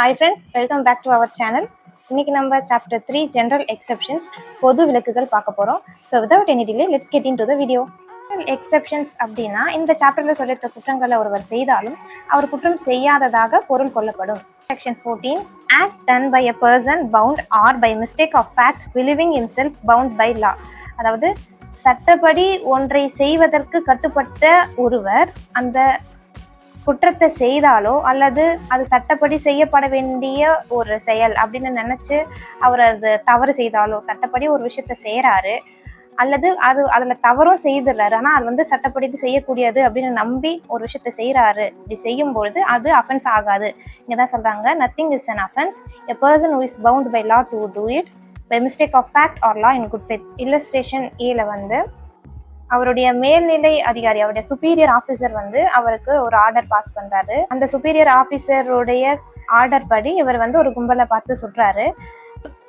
Hi friends, welcome back to our channel. இன்னைக்கு நம்ம chapter 3 general exceptions பொது விலக்குகள் பார்க்க போறோம். So without any delay, let's get into the video. General exceptions அப்படின்னா இந்த சாப்டர்ல சொல்லியிருக்க குற்றங்களை ஒருவர் செய்தாலும் அவர் குற்றம் செய்யாததாக பொருள் கொள்ளப்படும். Section 14, act done by a person bound or by mistake of fact believing himself bound by law. அதாவது சட்டப்படி ஒன்றை செய்வதற்கு கட்டுப்பட்ட ஒருவர் அந்த குற்றத்தை செய்தாலோ அல்லது அது சட்டப்படி செய்யப்பட வேண்டிய ஒரு செயல் அப்படின்னு நினைச்சு அவர் அது தவறு செய்தாலோ, சட்டப்படி ஒரு விஷயத்த செய்யறாரு அல்லது அதுல தவறும் செய்துடுறாரு, ஆனா அது வந்து சட்டப்படி செய்யக்கூடியது அப்படின்னு நம்பி ஒரு விஷயத்த செய்யறாரு. இப்படி செய்யும் பொழுது அது அஃபென்ஸ் ஆகாது. இங்கதான் சொல்றாங்க, nothing is an offense. A person who is bound by law to do it by mistake of fact or law in good faith. Illustration A-ல வந்து அவருடைய மேல்நிலை அதிகாரி, அவருடைய சுப்பீரியர் ஆஃபீஸர் வந்து அவருக்கு ஒரு ஆர்டர் பாஸ் பண்றாரு. அந்த சுப்பீரியர் ஆஃபீஸருடைய ஆர்டர் படி இவர் வந்து ஒரு கும்பலை பார்த்து சுடுறாரு.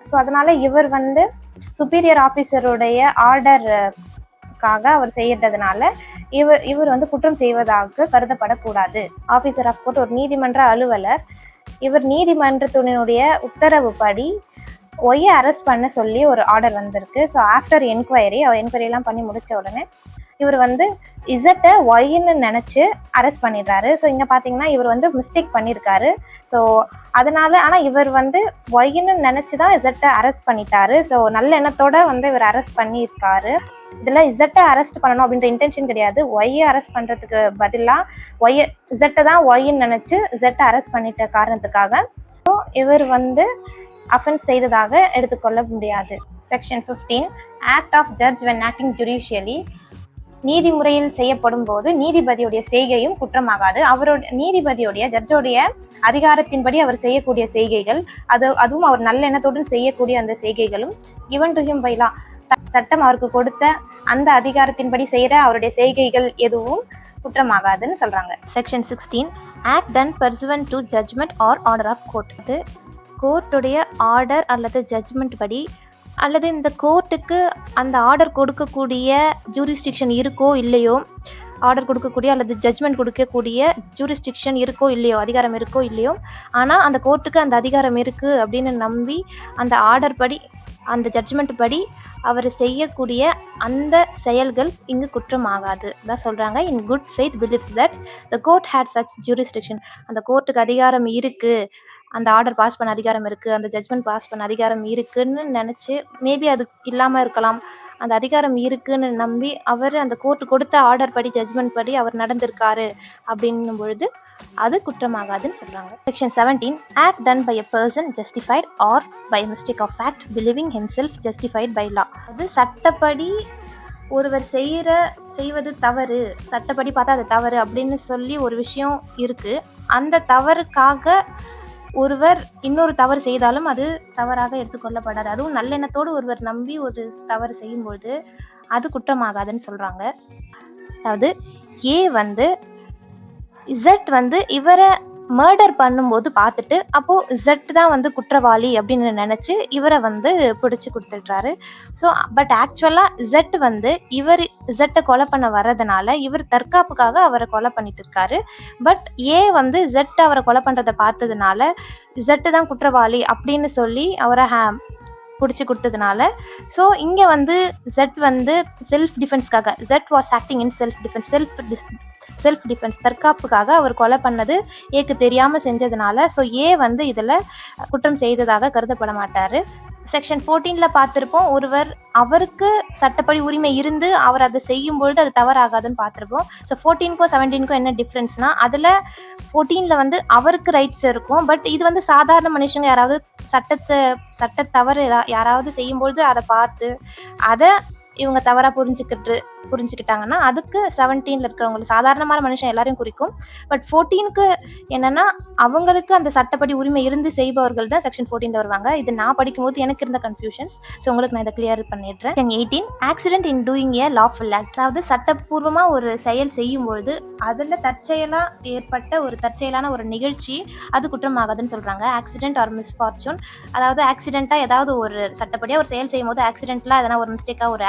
ஸோ அதனால இவர் வந்து சுப்பீரியர் ஆஃபீஸருடைய ஆர்டருக்காக அவர் செய்யறதுனால இவர் வந்து குற்றம் செய்வதாக கருதப்படக்கூடாது. ஆஃபீஸர் ஆஃப் கோர்ட் ஒரு நீதிமன்ற அலுவலர். இவர் நீதிமன்றத்தினுடைய உத்தரவு படி ஒய்யை அரெஸ்ட் பண்ண சொல்லி ஒரு ஆர்டர் வந்திருக்கு. ஸோ ஆஃப்டர் என்கொயரி, அவர் என்கொயரிலாம் பண்ணி முடிச்ச உடனே இவர் வந்து இசட்டை ஒய்ன்னு நினச்சி அரெஸ்ட் பண்ணிடுறாரு. ஸோ இங்கே பார்த்தீங்கன்னா இவர் வந்து மிஸ்டேக் பண்ணியிருக்காரு. ஸோ அதனால ஆனால் இவர் வந்து ஒய்ன்னு நினச்சி தான் இசட்டை அரெஸ்ட் பண்ணிட்டாரு. ஸோ நல்ல எண்ணத்தோட வந்து இவர் அரெஸ்ட் பண்ணியிருக்காரு. இதில் இசட்டை அரெஸ்ட் பண்ணணும் அப்படின்ற இன்டென்ஷன் கிடையாது. ஒய்யை அரெஸ்ட் பண்ணுறதுக்கு பதிலாக இசட்டை தான் ஒய்ன்னு நினச்சி இசட்டை அரெஸ்ட் பண்ணிட்ட காரணத்துக்காக ஸோ இவர் வந்து அஃபென்ஸ் செய்ததாக எடுத்துக்கொள்ள முடியாது. Section 15, act of judge when acting judicially. நீதிமுறையில் செய்யப்படும் போது நீதிபதியுடைய செய்கையும் குற்றமாகாது. நீதிபதியுடைய ஜட்ஜோடைய அதிகாரத்தின்படி அவர் செய்யக்கூடிய செய்கைகள், அதுவும் அவர் நல்ல எண்ணத்துடன் செய்யக்கூடிய அந்த செய்கைகளும் given to him by law, சட்டம் அவருக்கு கொடுத்த அந்த அதிகாரத்தின்படி செய்யற அவருடைய செய்கைகள் எதுவும் குற்றமாகாதுன்னு சொல்றாங்க. Section 16, act done pursuant to judgment or order of court. அது கோர்ட்டுடைய ஆர்டர் அல்லது ஜட்ஜ்மெண்ட் படி அல்லது இந்த கோர்ட்டுக்கு அந்த ஆர்டர் கொடுக்கக்கூடிய ஜூரிஸ்டிக்ஷன் இருக்கோ இல்லையோ, ஆர்டர் கொடுக்கக்கூடிய அல்லது ஜட்ஜ்மெண்ட் கொடுக்கக்கூடிய ஜூரிஸ்டிக்ஷன் இருக்கோ இல்லையோ, அதிகாரம் இருக்கோ இல்லையோ, ஆனால் அந்த கோர்ட்டுக்கு அந்த அதிகாரம் இருக்குது அப்படின்னு நம்பி அந்த ஆர்டர் படி அந்த ஜட்ஜ்மெண்ட் படி அவர் செய்யக்கூடிய அந்த செயல்கள் இங்கு குற்றமாகாது தான் சொல்கிறாங்க. In good faith believes that the court had such jurisdiction. அந்த கோர்ட்டுக்கு அதிகாரம் இருக்குது, அந்த ஆர்டர் பாஸ் பண்ண அதிகாரம் இருக்குது, அந்த ஜட்ஜ்மெண்ட் பாஸ் பண்ண அதிகாரம் இருக்குன்னு நினச்சி, மேபி அது இல்லாமல் இருக்கலாம், அந்த அதிகாரம் இருக்குன்னு நம்பி அவர் அந்த கோர்ட்டு கொடுத்த ஆர்டர் படி ஜட்ஜ்மெண்ட் படி அவர் நடந்திருக்காரு அப்படின்னும் பொழுது அது குற்றமாகாதுன்னு சொல்கிறாங்க. Section 17, act done by a person justified or by mistake of fact believing himself justified by law. அது சட்டப்படி ஒருவர் செய்வது தவறு, சட்டப்படி பார்த்தா அது தவறு அப்படின்னு சொல்லி ஒரு விஷயம் இருக்குது. அந்த தவறுக்காக ஒருவர் இன்னொரு தவறு செய்தாலும் அது தவறாக எடுத்துக்கொள்ளப்படாது. அதுவும் நல்லெண்ணத்தோடு ஒருவர் நம்பி ஒரு தவறு செய்யும்பொழுது அது குற்றமாகாதுன்னு சொல்கிறாங்க. அதாவது ஏ வந்து இசட் வந்து இவரை மர்டர் பண்ணும்போது பார்த்துட்டு அப்போது இசட் தான் வந்து குற்றவாளி அப்படின்னு நினச்சி இவரை வந்து பிடிச்சி கொடுத்துட்றாரு. ஸோ பட் ஆக்சுவலாக இசட் வந்து இசட்டை கொலை பண்ண வர்றதுனால இவர் தற்காப்புக்காக அவரை கொலை பண்ணிட்டு இருக்காரு. பட் ஏ வந்து இசட் அவரை கொலை பண்ணுறதை பார்த்ததுனால இசட்டு தான் குற்றவாளி அப்படின்னு சொல்லி அவரை பிடிச்சி கொடுத்ததுனால ஸோ இங்கே வந்து இசட் வந்து செல்ஃப் டிஃபென்ஸ்க்காக, Z was acting in self defence தற்காப்புக்காக அவர் கொலை பண்ணது ஏக்கு தெரியாமல் செஞ்சதுனால ஸோ ஏ வந்து இதில் குற்றம் செய்ததாக கருதப்பட மாட்டார். செக்ஷன் 14ல் பார்த்துருப்போம், ஒருவர் அவருக்கு சட்டப்படி உரிமை இருந்து அவர் அதை செய்யும்பொழுது அது தவறாகாதுன்னு பார்த்துருப்போம். ஸோ 14க்கும் 17க்கும் என்ன டிஃப்ரென்ஸ்னால், அதில் 14ல் வந்து அவருக்கு ரைட்ஸ் இருக்கும். பட் இது வந்து சாதாரண மனுஷங்க யாராவது சட்ட தவறு யாராவது செய்யும்பொழுது அதை பார்த்து அதை இவங்க தவறாக புரிஞ்சுக்கிட்டாங்கன்னா அதுக்கு 17ல் இருக்கிறவங்களுக்கு சாதாரணமான மனுஷன் எல்லாரையும் குறிக்கும். பட் 14க்கு என்னன்னா அவங்களுக்கு அந்த சட்டப்படி உரிமை இருந்து செய்பவர்கள் தான் செக்ஷன் 14ல் வருவாங்க. இது நான் படிக்கும்போது எனக்கு இருந்த கன்ஃபியூஷன்ஸ். ஸோ உங்களுக்கு நான் இதை கிளியர் பண்ணிடுறேன். 18, accident in doing A lawful act. அதாவது சட்டப்பூர்வமாக ஒரு செயல் செய்யும்பொழுது அதில் தற்செயலான ஒரு நிகழ்ச்சி அது குற்றமாகாதுன்னு சொல்கிறாங்க. ஆக்சிடென்ட் ஆர் மிஸ்ஃபார்ச்சூன், அதாவது ஆக்சிடென்ட்டாக ஏதாவது ஒரு சட்டப்படியாக ஒரு செயல் செய்யும் போது ஆக்சிடென்ட்லாம் எதனா ஒரு மிஸ்டேக்காக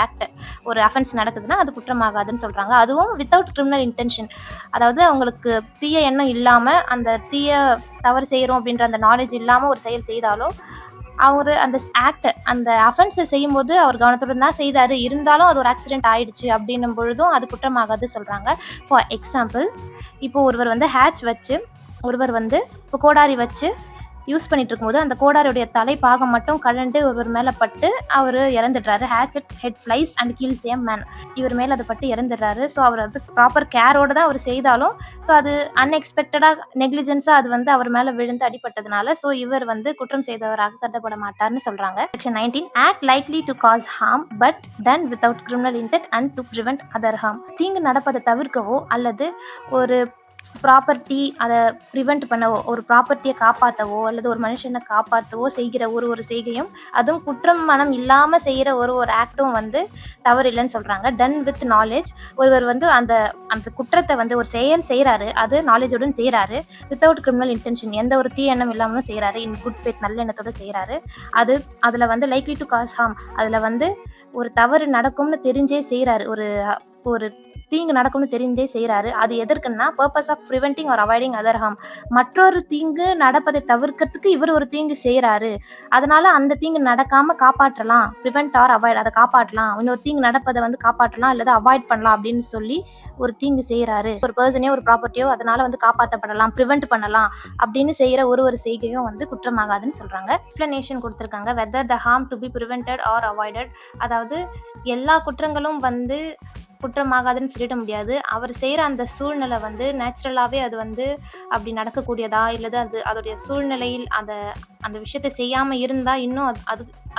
ஒரு அஃபென்ஸ் நடக்குதுன்னா அது குற்றமாகாதுன்னு சொல்கிறாங்க. அதுவும் வித்தவுட் கிரிமினல் இன்டென்ஷன், அதாவது அவங்களுக்கு தீய எண்ணம் இல்லாமல் அந்த தீய தவறு செய்கிறோம் அப்படின்ற அந்த நாலேஜ் இல்லாமல் ஒரு செயல் செய்தாலும் அவர் அந்த ஆக்ட் அந்த அஃபென்ஸை செய்யும்போது அவர் கவனத்துடன் தான் செய்தார், இருந்தாலும் அது ஒரு ஆக்சிடென்ட் ஆயிடுச்சு அப்படின்னும் பொழுதும் அது குற்றமாகாது சொல்கிறாங்க. ஃபார் எக்ஸாம்பிள், இப்போ ஒருவர் வந்து ஹேட்ச் வச்சு ஒருவர் வந்து இப்போ கோடாரி வச்சு யூஸ் பண்ணிட்டு இருக்கும்போது அந்த கோடாரியுடைய தலைப்பாகம் மட்டும் கழண்டு ஒருவர் மேலே பட்டு அவர் இறந்துடுறாரு. Hatchet head flies and kills a man, இவர் மேலே அதை பட்டு இறந்துடுறாரு. ஸோ அவர் வந்து ப்ராப்பர் கேரோடு தான் அவர் செய்தாலும் ஸோ அது அன்எக்ஸ்பெக்டடாக நெக்லிஜென்ஸாக அது வந்து அவர் மேலே விழுந்து அடிப்பட்டதுனால ஸோ இவர் வந்து குற்றம் செய்தவராக கருதப்பட மாட்டார்னு சொல்கிறாங்க. Section 19, act likely to cause harm but done without criminal intent and to prevent other harm. தீங்கு நடப்பதை தவிர்க்கவோ அல்லது ஒரு ப்ராப்பர்ட்டி அதை ப்ரிவெண்ட் பண்ணவோ, ஒரு ப்ராப்பர்ட்டியை காப்பாற்றவோ அல்லது ஒரு மனுஷனை காப்பாற்றவோ செய்கிற ஒரு செய்கையும், அதுவும் குற்றம் மனம் இல்லாமல் செய்கிற ஒரு ஆக்டும் வந்து தவறு இல்லைன்னு சொல்கிறாங்க. டன் வித் நாலேஜ், ஒருவர் வந்து அந்த அந்த குற்றத்தை வந்து ஒரு செயல் செய்கிறாரு, அது நாலேஜுடன் செய்கிறாரு, வித்தவுட் கிரிமினல் இன்டென்ஷன், எந்த ஒரு தீ எண்ணம் இல்லாமல் செய்கிறாரு, இன் குட் ஃபேத் நல்ல எண்ணத்தோடு செய்கிறாரு. அதில் வந்து லைக்லி டு காஸ் ஹார்ம், அதில் வந்து ஒரு தவறு நடக்கும்னு தெரிஞ்சே செய்கிறாரு, ஒரு தீங்கு நடக்கும்னு தெரிஞ்சே செய்கிறாரு. அது எதற்குன்னா purpose of preventing or avoiding other harm, மற்றொரு தீங்கு நடப்பதை தவிர்க்கிறதுக்கு இவர் ஒரு தீங்கு செய்கிறாரு, அதனால அந்த தீங்கு நடக்காமல் காப்பாற்றலாம், ப்ரிவென்ட் ஆர் அவாய்ட், அதை காப்பாற்றலாம், இன்னொரு தீங்கு நடப்பதை வந்து காப்பாற்றலாம் அல்லது அவாய்ட் பண்ணலாம் அப்படின்னு சொல்லி ஒரு தீங்கு செய்கிறாரு. ஒரு பர்சனையோ ஒரு ப்ராப்பர்ட்டியோ அதனால வந்து காப்பாற்றப்படலாம், ப்ரிவென்ட் பண்ணலாம் அப்படின்னு செய்கிற ஒரு செய்கையும் வந்து குற்றமாகாதுன்னு சொல்கிறாங்க. எக்ஸ்பிளனேஷன் கொடுத்துருக்காங்க. Whether the harm to be prevented or avoided, அதாவது எல்லா குற்றங்களும் வந்து குற்றமாகாதுன்னு சொல்லிட முடியாது. அவர் செய்கிற அந்த சூழ்நிலை வந்து நேச்சுரலாகவே அது வந்து அப்படி நடக்கக்கூடியதா, இல்லது அதோடைய சூழ்நிலையில் அந்த விஷயத்தை செய்யாமல் இருந்தால் இன்னும்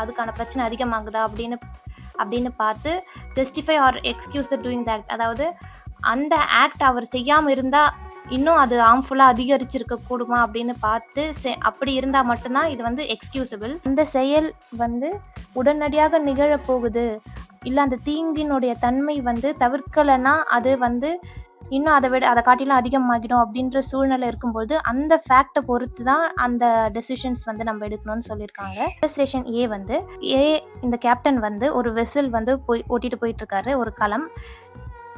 அதுக்கான பிரச்சனை அதிகமாகுதா அப்படின்னு பார்த்து justify or excuse the doing that, அதாவது அந்த ஆக்ட் அவர் செய்யாமல் இருந்தால் இன்னும் அது ஹார்ம்ஃபுல்லாக அதிகரிச்சிருக்க கூடுமா அப்படின்னு பார்த்து அப்படி இருந்தால் மட்டும்தான் இது வந்து எக்ஸ்கியூசபிள். அந்த செயல் வந்து உடனடியாக நிகழப்போகுது, இல்லை அந்த தீங்கினுடைய தன்மை வந்து தவிர்க்கலைன்னா அது வந்து இன்னும் அதை காட்டிலும் அதிகமாகிடும் அப்படின்ற சூழ்நிலை இருக்கும்போது அந்த ஃபேக்டை பொறுத்து தான் அந்த டெசிஷன்ஸ் வந்து நம்ம எடுக்கணும்னு சொல்லியிருக்காங்க. இல்லஸ்ட்ரேஷன் ஏ வந்து இந்த கேப்டன் வந்து ஒரு வெசல் வந்து ஓட்டிட்டு போயிட்டு இருக்காரு, ஒரு களம்.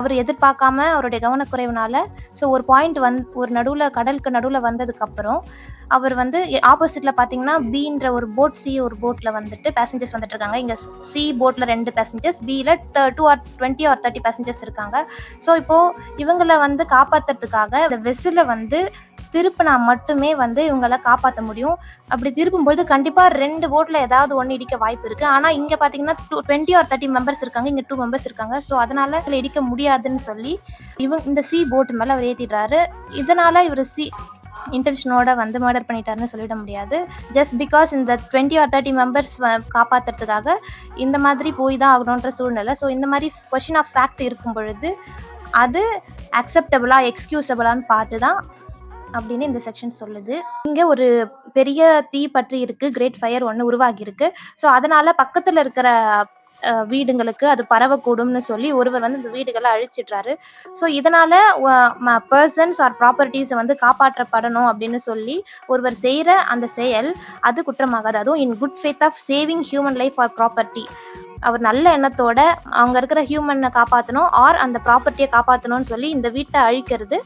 அவர் எதிர்பார்க்காம அவருடைய கவனக்குறைவுனால ஸோ ஒரு பாயிண்ட் ஒரு கடலுக்கு நடுவில் வந்ததுக்கப்புறம் அவர் வந்து ஆப்போசிட்டில் பார்த்தீங்கன்னா பின்ற ஒரு போட்டில் வந்துட்டு பேசஞ்சர்ஸ் வந்துட்டு இருக்காங்க. இங்கே சி போட்டில் 2 பேசஞ்சர்ஸ், பியில் 2 or 20 or 30 பேசஞ்சர்ஸ் இருக்காங்க. ஸோ இப்போது இவங்களை வந்து காப்பாற்றுறதுக்காக இந்த வெஸ்ஸில் வந்து திருப்பினா மட்டுமே வந்து இவங்களை காப்பாற்ற முடியும். அப்படி திருப்பும்பொழுது கண்டிப்பாக 2 போட்டில் ஏதாவது ஒன்று இடிக்க வாய்ப்பு இருக்குது. ஆனால் இங்கே பார்த்தீங்கன்னா 20 or 30 மெம்பர்ஸ் இருக்காங்க, இங்கே 2 மெம்பர்ஸ் இருக்காங்க. ஸோ அதனால் இதில் இடிக்க முடியாதுன்னு சொல்லி இந்த சி போட்டு மேலே அவர் ஏற்றிடுறாரு. இதனால் இவர் இன்டென்ஷனோட வந்து மர்டர் பண்ணிட்டாருன்னு சொல்லிட முடியாது. ஜஸ்ட் பிகாஸ் இந்த 20 or 30 மெம்பர்ஸ் காப்பாற்றுறதுக்காக இந்த மாதிரி போய் தான் ஆகணுன்ற சூழ்நிலை. ஸோ இந்த மாதிரி கொஷின் ஆஃப் ஃபேக்ட் இருக்கும் பொழுது அது அக்செப்டபிளா எக்ஸ்கியூசபிளான்னு பார்த்து தான் அப்படின்னு இந்த செக்ஷன் சொல்லுது. இங்கே ஒரு பெரிய தீ பற்றி இருக்குது, கிரேட் ஃபயர் ஒன்று உருவாகி இருக்கு. ஸோ அதனால் பக்கத்தில் இருக்கிற வீடுங்களுக்கு அது பரவக்கூடும்னு சொல்லி ஒருவர் வந்து இந்த வீடுகளை அழிச்சிடுறாரு. ஸோ இதனால் பர்சன்ஸ் ஆர் ப்ராப்பர்ட்டிஸை வந்து காப்பாற்றப்படணும் அப்படின்னு சொல்லி ஒருவர் செய்கிற அந்த செயல் அது குற்றமாகாது. அதுவும் in good faith of saving human life or property, அவர் நல்ல எண்ணத்தோட அவங்க இருக்கிற ஹியூமனை காப்பாற்றணும் ஆர் அந்த ப்ராப்பர்ட்டியை காப்பாற்றணும்னு சொல்லி இந்த வீட்டை அழிக்கிறது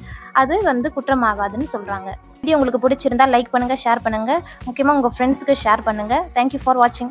அது வந்து குற்றமாகாதுன்னு சொல்கிறாங்க. வீடியோ உங்களுக்கு பிடிச்சிருந்தா லைக் பண்ணுங்கள், ஷேர் பண்ணுங்கள், முக்கியமாக உங்கள் ஃப்ரெண்ட்ஸுக்கு ஷேர் பண்ணுங்கள். தேங்க்யூ ஃபார் வாட்சிங்.